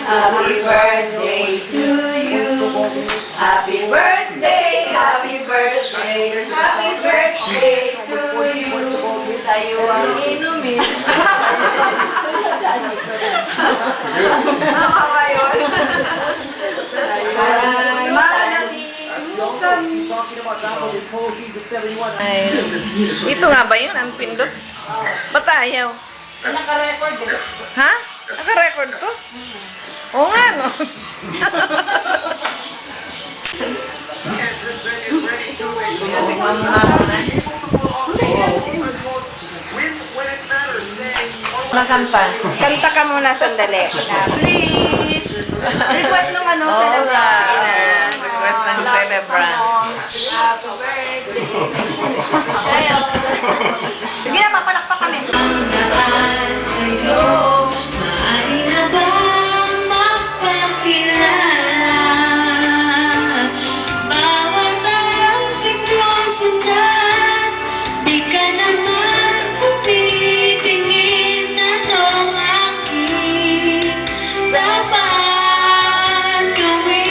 Happy birthday to you. Happy birthday, happy birthday, happy birthday to you. Tayo ang inumin. Nakakawa yun. Ay, mahal na si Ay, ito nga ba yun? Ang pindot? Ba't ayaw? Naka-record eh. Ha? Naka-record to? Oo nga, no? Nakanta. Kanta ka muna sandali. Please. Request ng ano, celebrant. Request ng celebrant. Happy birthday. Ayaw. Sige na, mapalakpak kami. Maaari na bang mapakilala? Bawat araw siklong sundan, di ka naman tumitingin. Anong aking dapat gawin?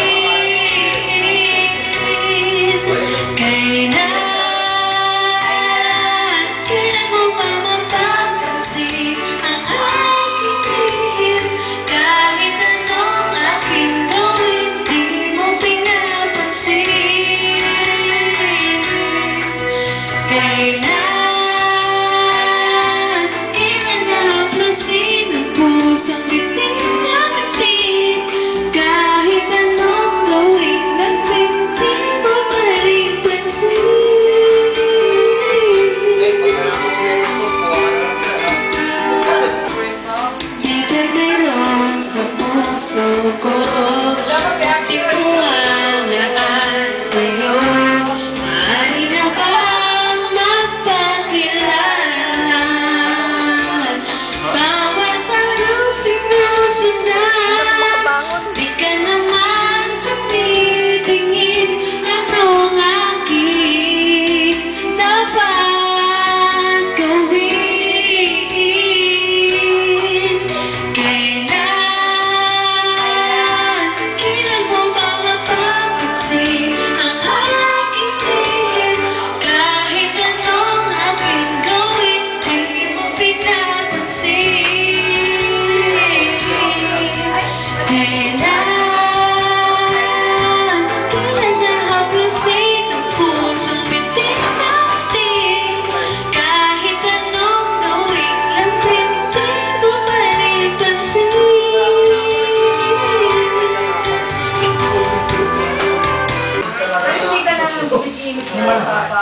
Kailan mo ba mapapansin ang aking lihim? Kahit anong aking gawin, di mo pinapansin. Kailan naplasin ang pusong itim na itim? Kahit anong gawin, lapit, di mo pa rin pansin. Ika'y mayroon sa puso ko, di ko alaan sa'yo. Maaari na bang magpakilala? Bawat araw sinusunod, di ka naman tumitingin. Anong aking dapat gawin? Kailan mo ba mapapansin ang aking lihim? Kahit anong aking gawin, di mo pinapansin. Kailan nahaplasin ang pusong bitin natin? Kahit anong gawin, lapit, di mo pa rin pansin.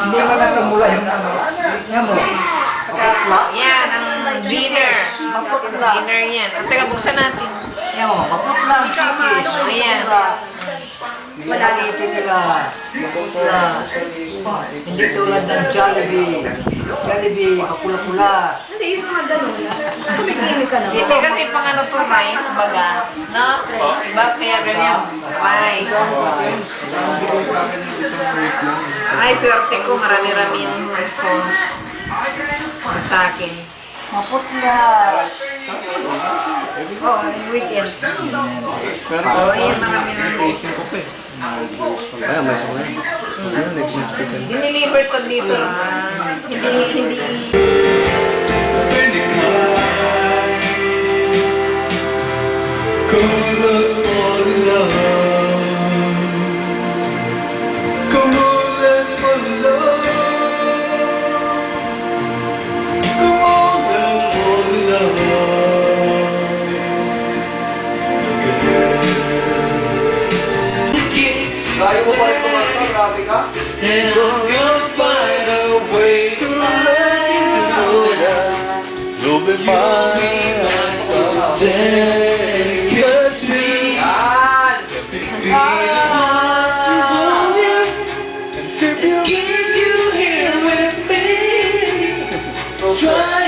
Hindi naman nagmula yung ano. Yan mo. Yan, ang dinner. Dinner yan. At teka, buksan natin. Yan mo. Maputla ang chikis. Ayan. Pinalitin nila. Maputla. Hindi tulad ng Jollibee. Jollibee, mapula-pula. Hindi kasi pang ano to, rice, baga. No? Diba? Kaya ganyan. Rice. Ay, swerte ko. Marami-rami yung phone sa akin. Maputla. Oh, weekend. Oh, ayan, marami-rami. Diniliver ko dito. Hindi. Come, let's fall in love. Come on, let's fall in love. Come on, let's fall in love. Kaya mo ba ito mga grabe ka? And I'm gonna find a way to let you know that you'll be mine someday. 'Cause we want to hold you and keep you here with me. Try